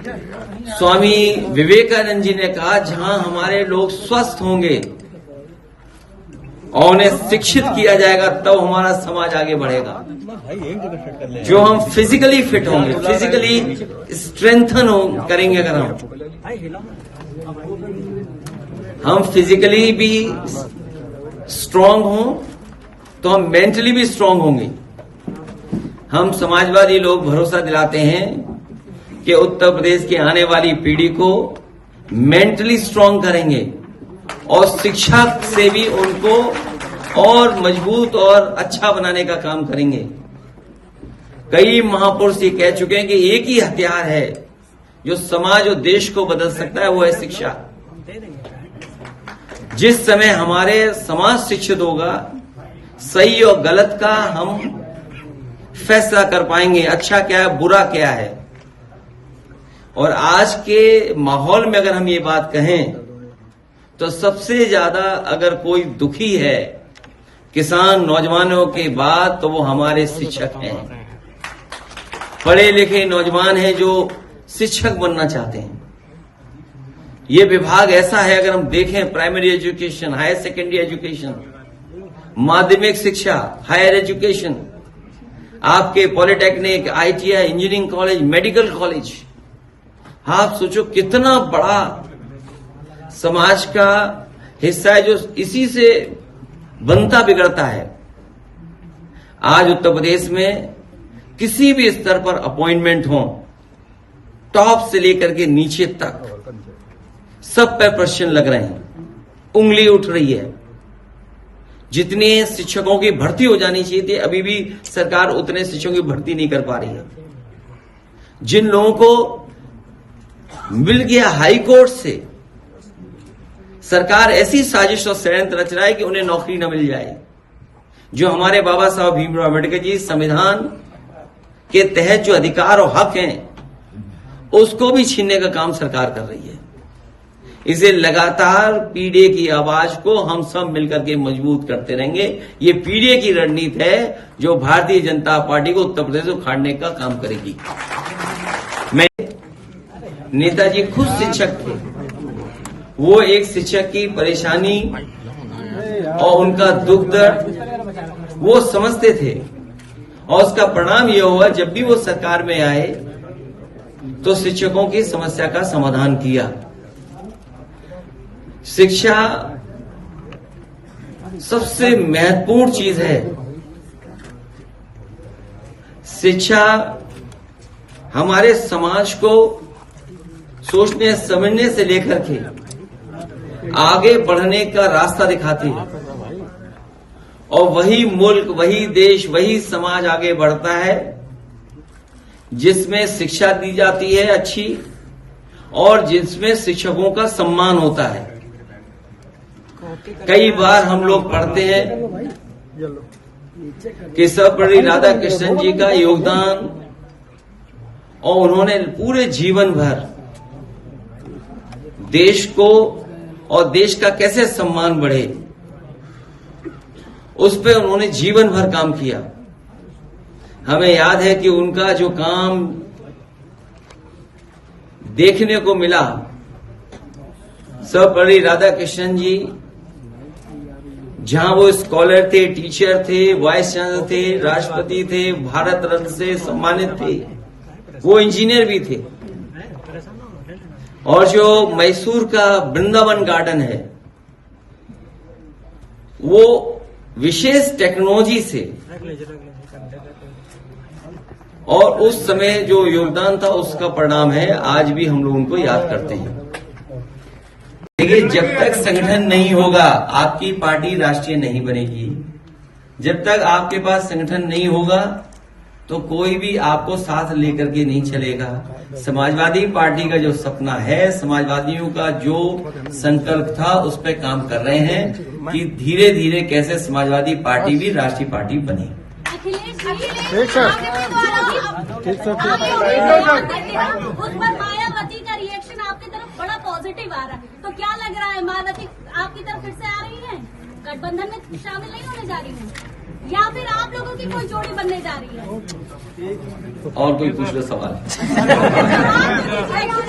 स्वामी विवेकानंद जी ने कहा, जहां हमारे लोग स्वस्थ होंगे और उन्हें शिक्षित किया जाएगा तब हमारा समाज आगे बढ़ेगा। जो हम फिजिकली फिट होंगे, फिजिकली स्ट्रेंथन करेंगे, अगर हम फिजिकली भी स्ट्रांग हों तो हम मेंटली भी स्ट्रांग होंगे। हम समाजवादी लोग भरोसा दिलाते हैं कि उत्तर प्रदेश की आने वाली पीढ़ी को मेंटली स्ट्रांग करेंगे और शिक्षा से भी उनको और मजबूत और अच्छा बनाने का काम करेंगे। कई महापुरुष ये कह चुके हैं कि एक ही हथियार है जो समाज और देश को बदल सकता है, वो है शिक्षा। जिस समय हमारे समाज शिक्षित होगा, सही और गलत का हम फैसला कर पाएंगे, अच्छा क्या है बुरा क्या है। और आज के माहौल में अगर हम ये बात कहें तो सबसे ज्यादा अगर कोई दुखी है किसान नौजवानों के बाद तो वो हमारे शिक्षक हैं। पढ़े लिखे नौजवान हैं जो शिक्षक बनना चाहते हैं। ये विभाग ऐसा है, अगर हम देखें primary education, higher secondary education, माध्यमिक शिक्षा, हायर एजुकेशन, आपके polytechnic, ITI, engineering college, medical college, आप सोचो कितना बड़ा समाज का हिस्सा है जो इसी से बनता बिगड़ता है। आज उत्तर प्रदेश में किसी भी स्तर पर अपॉइंटमेंट हो, टॉप से लेकर के नीचे तक सब पे प्रश्न लग रहे हैं, उंगली उठ रही है। जितने शिक्षकों की भर्ती हो जानी चाहिए थी, अभी भी सरकार उतने शिक्षकों की भर्ती नहीं कर पा रही है। जिन लोगों को मिल गया हाई कोर्ट से, सरकार ऐसी साजिश और षड्यंत्र रच रहा है कि उन्हें नौकरी न मिल जाए। जो हमारे बाबा साहब भीमराव अम्बेडकर जी संविधान के तहत जो अधिकार और हक हैं, उसको भी छीनने का काम सरकार कर रही है। इसे लगातार पीडीए की आवाज को हम सब मिलकर के मजबूत करते रहेंगे। ये पीडीए की रणनीति है जो भारतीय जनता पार्टी को उत्तर प्रदेश को उखाड़ने का काम करेगी। मैं नेताजी खुद शिक्षक थे, वो एक शिक्षक की परेशानी और उनका दुख दर्द वो समझते थे और उसका परिणाम यह हुआ, जब भी वो सरकार में आए तो शिक्षकों की समस्या का समाधान किया। शिक्षा सबसे महत्वपूर्ण चीज है। शिक्षा हमारे समाज को सोचने समझने से लेकर के आगे बढ़ने का रास्ता दिखाती है और वही मुल्क, वही देश, वही समाज आगे बढ़ता है जिसमें शिक्षा दी जाती है अच्छी और जिसमें शिक्षकों का सम्मान होता है। कई बार हम लोग पढ़ते हैं कि सर्वपल्ली राधाकृष्णन जी का योगदान और उन्होंने पूरे जीवन भर देश को और देश का कैसे सम्मान बढ़े उस पे उन्होंने जीवन भर काम किया। हमें याद है कि उनका जो काम देखने को मिला, सर्वपल्ली राधाकृष्णन जी जहां वो स्कॉलर थे, टीचर थे, वाइस चांसलर थे, राष्ट्रपति थे, भारत रत्न से सम्मानित थे, वो इंजीनियर भी थे। और जो मैसूर का वृंदावन गार्डन है, वो विशेष टेक्नोलॉजी से और उस समय जो योगदान था उसका परिणाम है आज भी हम लोग उनको याद करते हैं। देखिए, जब तक संगठन नहीं होगा आपकी पार्टी राष्ट्रीय नहीं बनेगी। जब तक आपके पास संगठन नहीं होगा तो कोई भी आपको साथ लेकर के नहीं चलेगा। समाजवादी पार्टी का जो सपना है, समाजवादियों का जो संकल्प था, उस पर काम कर रहे हैं कि धीरे धीरे कैसे समाजवादी पार्टी भी राष्ट्रीय पार्टी बने। मायावती का रिएक्शन आपकी तरफ बड़ा पॉजिटिव आ रहा है, तो क्या लग रहा है मायावती आपकी तरफ फिर से आ रही है, गठबंधन में शामिल नहीं होने जा रही है, या फिर आप लोगों की कोई जोड़ी बनने जा रही है? और कोई पूछ लो सवाल।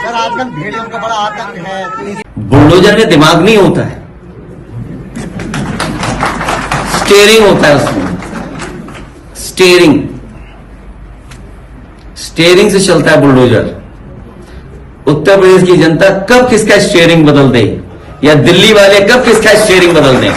सर आजकल भेड़ियों का बड़ा आतंक है। बुलडोजर में दिमाग नहीं होता है, स्टीयरिंग होता है उसमें, स्टीयरिंग से चलता है बुलडोजर। उत्तर प्रदेश की जनता कब किसका स्टीयरिंग बदल दे, या दिल्ली वाले कब किसका स्टीयरिंग बदल दें?